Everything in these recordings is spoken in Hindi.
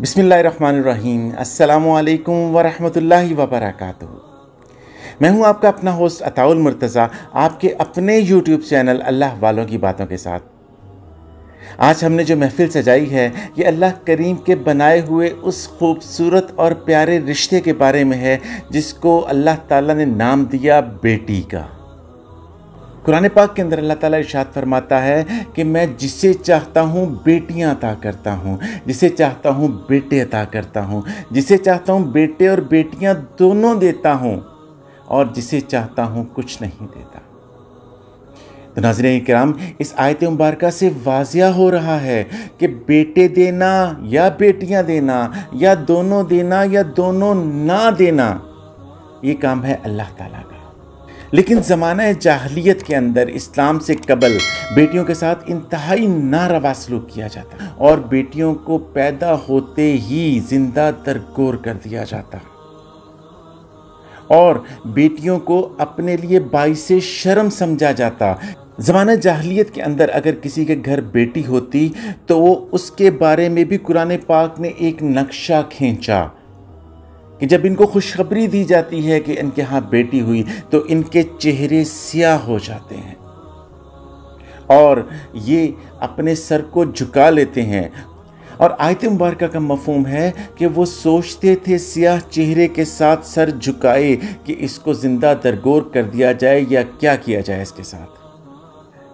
बिस्मिल्लाहिर्रहमानिर्रहीम। अस्सलामुअलैकुम वरहमतुल्लाहि वबरकातुहू। मैं हूं आपका अपना होस्ट अताउल मुर्तज़ा, आपके अपने यूट्यूब चैनल अल्लाह वालों की बातों के साथ। आज हमने जो महफिल सजाई है ये अल्लाह करीम के बनाए हुए उस खूबसूरत और प्यारे रिश्ते के बारे में है जिसको अल्लाह ताला ने नाम दिया बेटी का। कुरान पाक के अंदर अल्लाह ताला इरशाद फरमाता है कि मैं जिसे चाहता हूँ बेटियाँ अता करता हूँ, जिसे चाहता हूँ बेटे अता करता हूँ, जिसे चाहता हूँ बेटे और बेटियाँ दोनों देता हूँ, और जिसे चाहता हूँ कुछ नहीं देता। तो नाज़रीन किराम, इस आयत मुबारका से वाज़िया हो रहा है कि बेटे देना या बेटियाँ देना या दोनों देना या दोनों ना देना, ये काम है अल्लाह ताला का। लेकिन ज़माना जाहलियत के अंदर इस्लाम से कबल बेटियों के साथ इंतहाई नारवा सलूक किया जाता और बेटियों को पैदा होते ही जिंदा दरगोर कर दिया जाता और बेटियों को अपने लिए बाइसे शर्म समझा जाता। ज़माना जाहलियत के अंदर अगर किसी के घर बेटी होती तो वो उसके बारे में भी कुरान पाक ने एक नक्शा खींचा कि जब इनको खुशखबरी दी जाती है कि इनके यहाँ बेटी हुई तो इनके चेहरे स्याह हो जाते हैं और ये अपने सर को झुका लेते हैं। और आयत मुबारका का मफहूम है कि वो सोचते थे स्याह चेहरे के साथ सर झुकाए कि इसको ज़िंदा दरगोर कर दिया जाए या क्या किया जाए इसके साथ।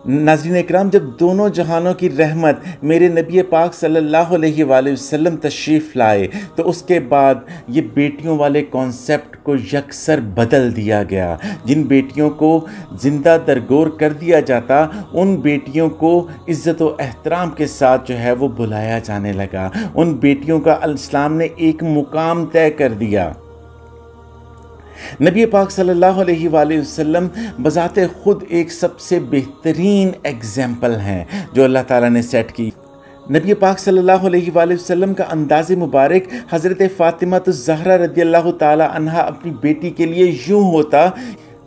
नाज़रीन इकराम, जब दोनों जहानों की रहमत मेरे नबी पाक सल्लल्लाहु अलैहि वसल्लम तशरीफ़ लाए तो उसके बाद ये बेटियों वाले कॉन्सेप्ट को यकसर बदल दिया गया। जिन बेटियों को ज़िंदा दरगोर कर दिया जाता उन बेटियों को इज़्ज़त व एहतराम के साथ जो है वो बुलाया जाने लगा। उन बेटियों का इस्लाम ने एक मुकाम तय कर दिया। नबी पाक सल्लल्लाहु अलैहि वसल्लम बज़ाते खुद एक सबसे बेहतरीन एग्जाम्पल हैं जो अल्लाह ताला ने सेट की। नबी पाक सल्लल्लाहु अलैहि वसल्लम का अंदाज़े मुबारक हज़रत फ़ातिमा ज़हरा रज़ियल्लाहु ताला अन्हा अपनी बेटी के लिए यूँ होता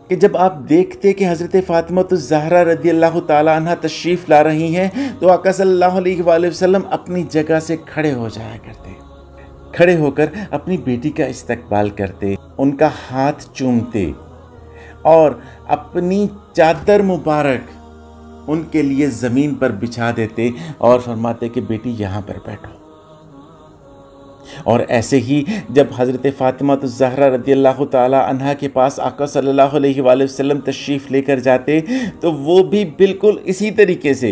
कि जब आप देखते कि हज़रत फ़ातिमा ज़हरा रज़ियल्लाहु ताला अन्हा तशरीफ़ ला रही हैं तो आका सल्लल्लाहु अलैहि वसल्लम अपनी जगह से खड़े हो जाया करते, खड़े होकर अपनी बेटी का इस्तकबाल करते, उनका हाथ चूमते और अपनी चादर मुबारक उनके लिए ज़मीन पर बिछा देते और फरमाते कि बेटी यहाँ पर बैठो। और ऐसे ही जब हज़रत फ़ातिमा ज़हरा रज़ियल्लाहु ताला अन्हा के पास आका सल्लल्लाहु अलैहि वसल्लम तशरीफ़ लेकर जाते तो वो भी बिल्कुल इसी तरीके से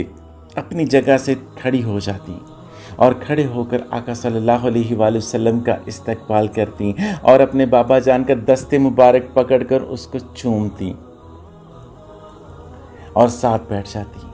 अपनी जगह से खड़ी हो जाती और खड़े होकर आका सल्लल्लाहु अलैहि वसल्लम का इस्तकबाल करती और अपने बाबा जान का दस्ते मुबारक पकड़कर उसको चूमती और साथ बैठ जाती।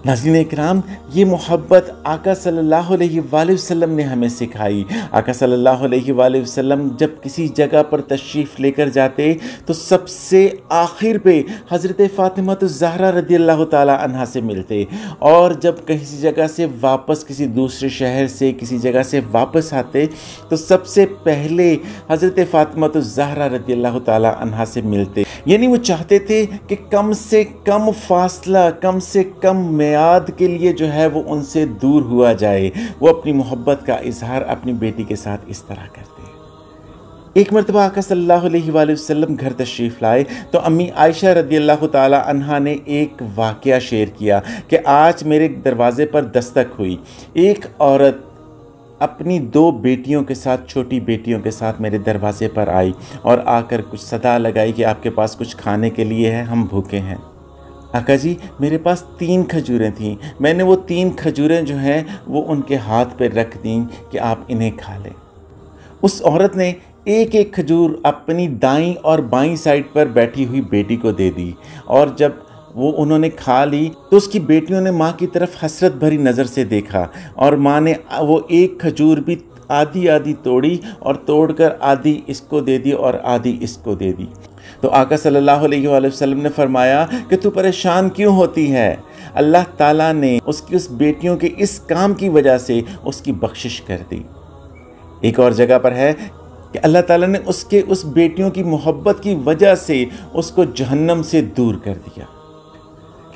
नाज़रीन इकराम, ये मोहब्बत आका सल्लल्लाहु अलैहि वसल्लम ने हमें सिखाई। आका सल्लल्लाहु अलैहि वसल्लम जब किसी जगह पर तशरीफ़ लेकर जाते तो सबसे आखिर पे हज़रत फ़ातिमा ज़हरा रज़ियल्लाहु ताला अन्हा से मिलते और जब किसी जगह से वापस, किसी दूसरे शहर से किसी जगह से वापस आते तो सबसे पहले हज़रत फ़ातिमा ज़हरा रज़ियल्लाहु ताला अन्हा से मिलते। यानी वो चाहते थे कि कम से कम फासला, कम से कम मियाद के लिए जो है वो उनसे दूर हुआ जाए। वो अपनी मोहब्बत का इजहार अपनी बेटी के साथ इस तरह करते हैं। एक मरतबा आका सल्लल्लाहु अलैहि वसल्लम घर तशरीफ़ लाए तो अम्मी आयशा रज़ियल्लाहु ताला अन्हा ने एक वाक़या शेयर किया कि आज मेरे दरवाज़े पर दस्तक हुई। एक औरत अपनी दो बेटियों के साथ, छोटी बेटियों के साथ मेरे दरवाज़े पर आई और आकर कुछ सदा लगाई कि आपके पास कुछ खाने के लिए है, हम भूखे हैं। आका जी, मेरे पास 3 खजूरें थीं, मैंने वो 3 खजूरें जो हैं वो उनके हाथ पे रख दी कि आप इन्हें खा लें। उस औरत ने एक एक खजूर अपनी दाईं और बाईं साइड पर बैठी हुई बेटी को दे दी और जब वो उन्होंने खा ली तो उसकी बेटियों ने माँ की तरफ हसरत भरी नज़र से देखा और माँ ने वो एक खजूर भी आधी आधी तोड़ी और तोड़कर आधी इसको दे दी और आधी इसको दे दी। तो आका सल्लल्लाहु अलैहि वसल्लम ने फरमाया कि तू परेशान क्यों होती है, अल्लाह ताला ने उसकी उस बेटियों के इस काम की वजह से उसकी बख्शिश कर दी। एक और जगह पर है कि अल्लाह ताला ने उसके उस बेटियों की मोहब्बत की वजह से उसको जहन्नम से दूर कर दिया।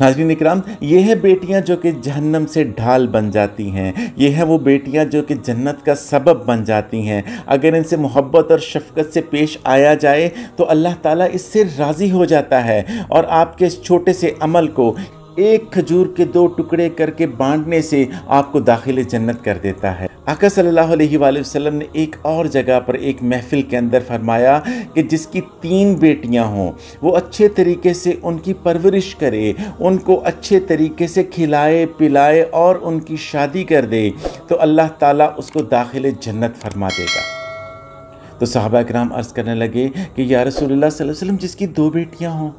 नाज़रीन इकराम, ये है बेटियां जो कि जहन्नम से ढाल बन जाती हैं। ये है वो बेटियां जो कि जन्नत का सबब बन जाती हैं। अगर इनसे मोहब्बत और शफ़क़त से पेश आया जाए तो अल्लाह ताला इससे राज़ी हो जाता है और आपके इस छोटे से अमल को एक खजूर के 2 टुकड़े करके बांटने से आपको दाखिल जन्नत कर देता है। आका सल्लल्लाहु अलैहि वसल्लम ने एक और जगह पर एक महफिल के अंदर फरमाया कि जिसकी 3 बेटियां हों वो अच्छे तरीके से उनकी परवरिश करे, उनको अच्छे तरीके से खिलाए पिलाए और उनकी शादी कर दे तो अल्लाह ताला उसको दाखिल जन्नत फरमा देगा। तो सहाबा किराम अर्ज़ करने लगे कि या रसूलुल्लाह सल्लल्लाहु अलैहि वसल्लम जिसकी 2 बेटियां हों।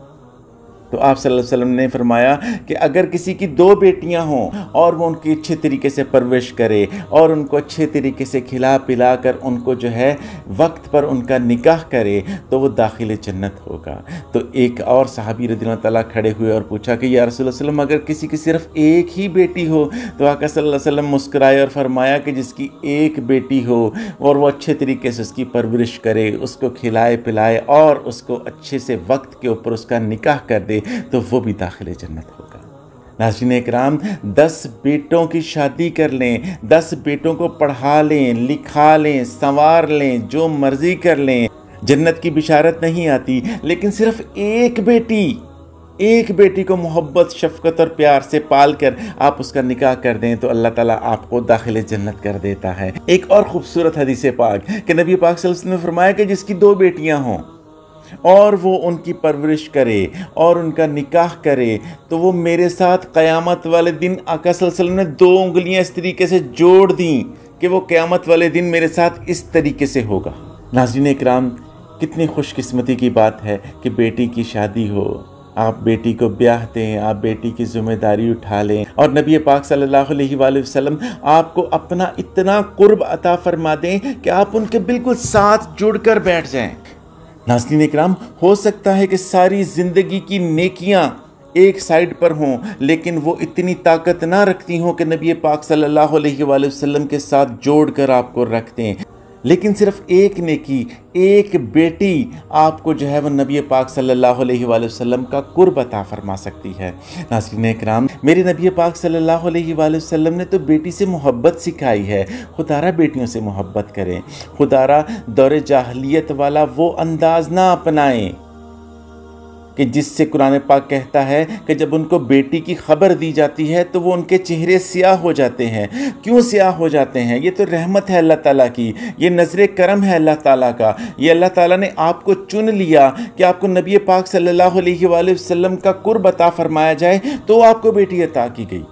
तो आप सल्लल्लाहु अलैहि वसल्लम ने फरमाया कि अगर किसी की 2 बेटियां हों और वो उनकी अच्छे तरीके से परवरिश करे और उनको अच्छे तरीके से खिला पिला कर उनको जो है वक्त पर उनका निकाह करे तो वो दाखिल जन्नत होगा। तो एक और सहाबी रज़ियल्लाहु ताला खड़े हुए और पूछा कि या रसूलुल्लाह सल्लल्लाहु अलैहि वसल्लम अगर किसी की सिर्फ एक ही बेटी हो। तो आका सल्लल्लाहु अलैहि वसल्लम मुस्कुराए और फरमाया कि जिसकी एक बेटी हो और वो अच्छे तरीके से उसकी परवरिश करे, उसको खिलाए पिलाए और उसको अच्छे से वक्त के ऊपर उसका निकाह कर दे तो वो भी दाखिल जन्नत होगा। नाज़रीन इकराम, 10 बेटों की शादी कर लें, 10 बेटों को पढ़ा लें, लिखा लें, संवार लें, जो मर्जी कर लें, जन्नत की बिशारत नहीं आती। लेकिन सिर्फ एक बेटी को मोहब्बत शफ़क़त और प्यार से पाल कर आप उसका निकाह कर दें तो अल्लाह ताला आपको दाखिल जन्नत कर देता है। एक और ख़ूबसूरत हदीस पाक कि नबी पाक सल्लल्लाहु अलैहि वसल्लम ने फरमाया कि जिसकी 2 बेटियां हों और वो उनकी परवरिश करे और उनका निकाह करे तो वो मेरे साथ क़यामत वाले दिन आका सल्लल्लाहु अलैहि वसल्लम ने 2 उंगलियां इस तरीके से जोड़ दी कि वो क़यामत वाले दिन मेरे साथ इस तरीके से होगा। नाज़रीन इकराम, कितनी खुशकिस्मती की बात है कि बेटी की शादी हो, आप बेटी को ब्याह दें, आप बेटी की जिम्मेदारी उठा लें और नबी पाक सल्लल्लाहु अलैहि वसल्लम आपको अपना इतना कुर्ब अता फरमा दें कि आप उनके बिल्कुल साथ जुड़कर बैठ जाएं। नाज़रीन इकराम, हो सकता है कि सारी ज़िंदगी की नेकियां एक साइड पर हों लेकिन वो इतनी ताकत ना रखती हों कि नबी पाक सल्लल्लाहु अलैहि वसल्लम के साथ जोड़कर आपको रख दें। लेकिन सिर्फ एक नेकी, एक बेटी आपको जो है वो नबी पाक सल्लल्लाहु अलैहि वसल्लम का कुर्ब अता फरमा सकती है। नाज़रीन इकराम, मेरे नबी पाक सल्लल्लाहु अलैहि वसल्लम ने तो बेटी से मोहब्बत सिखाई है। खुदारा बेटियों से मोहब्बत करें, खुदारा दौरे जाहलियत वाला वो अंदाज ना अपनाएं कि जिससे कुरान पाक कहता है कि जब उनको बेटी की खबर दी जाती है तो वो उनके चेहरे स्याह हो जाते हैं। क्यों स्याह हो जाते हैं? ये तो रहमत है अल्लाह ताला की, ये नज़र करम है अल्लाह ताला का। ये अल्लाह ताला ने आपको चुन लिया कि आपको नबी पाक सल्लल्लाहु अलैहि वसल्लम का कुर्ब अता फरमाया जाए तो आपको बेटी अता की गई।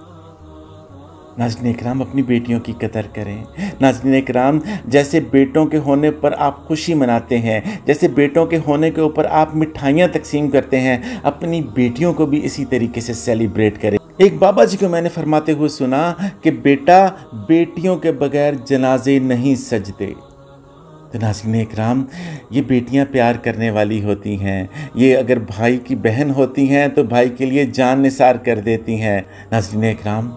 नाज़रीन इकराम, अपनी बेटियों की कदर करें। नाज़रीन इकराम, जैसे बेटों के होने पर आप खुशी मनाते हैं, जैसे बेटों के होने के ऊपर आप मिठाइयाँ तकसीम करते हैं, अपनी बेटियों को भी इसी तरीके से सेलिब्रेट करें। एक बाबा जी को मैंने फरमाते हुए सुना कि बेटा, बेटियों के बगैर जनाजे नहीं सजते। तो नाज़रीन इकराम, ये बेटियां प्यार करने वाली होती हैं। ये अगर भाई की बहन होती हैं तो भाई के लिए जान निसार कर देती हैं। नाज़रीन इकराम,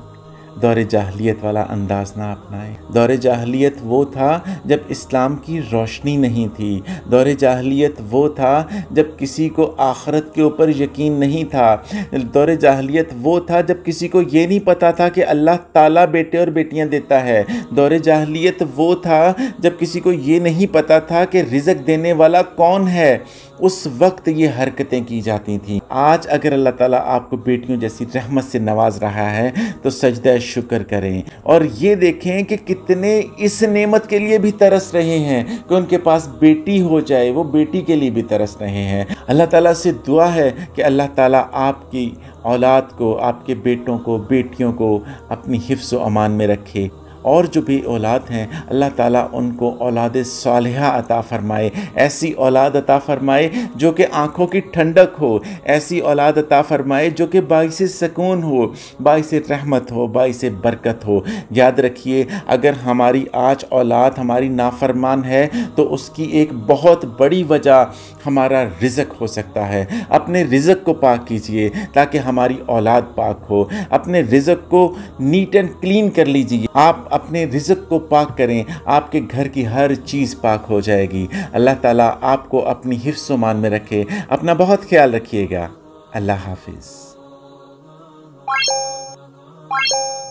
दौरे जाहलियत वाला अंदाज ना अपनाएं। दौरे जाहलियत वो था जब इस्लाम की रोशनी नहीं थी। दौरे जाहलियत वो था जब किसी को आखिरत के ऊपर यकीन नहीं था। दौरे जाहलियत वो था जब किसी को ये नहीं पता था कि अल्लाह ताला बेटे और बेटियां देता है। दौरे जाहलियत वो था जब किसी को ये नहीं पता था कि रिज़्क देने वाला कौन है। उस वक्त ये हरकतें की जाती थीं। आज अगर अल्लाह ताला आपको बेटियों जैसी रहमत से नवाज रहा है तो सजदा शुक्र करें और ये देखें कि कितने इस नेमत के लिए भी तरस रहे हैं कि उनके पास बेटी हो जाए, वो बेटी के लिए भी तरस रहे हैं। अल्लाह ताला से दुआ है कि अल्लाह ताला आपकी औलाद को, आपके बेटों को, बेटियों को अपनी हिफ्ज़ व अमान में रखे और जो भी औलाद हैं अल्लाह ताला उनको औलाद सालिहा अता फ़रमाए। ऐसी औलाद अता फ़रमाए जो कि आँखों की ठंडक हो, ऐसी औलाद अता फ़रमाए जो कि बाइस सकून हो, बाइस रहमत हो, बाइस बरकत हो। याद रखिए, अगर हमारी आज औलाद हमारी नाफरमान है तो उसकी एक बहुत बड़ी वजह हमारा रिज़्क हो सकता है। अपने रिज़्क को पाक कीजिए ताकि हमारी औलाद पाक हो। अपने रिज़्क को नीट एंड क्लीन कर लीजिए। आप अपने रिज़्क को पाक करें, आपके घर की हर चीज़ पाक हो जाएगी। अल्लाह ताला आपको अपनी हिफ्ज़ व मान में रखे। अपना बहुत ख्याल रखिएगा। अल्लाह हाफिज़। है।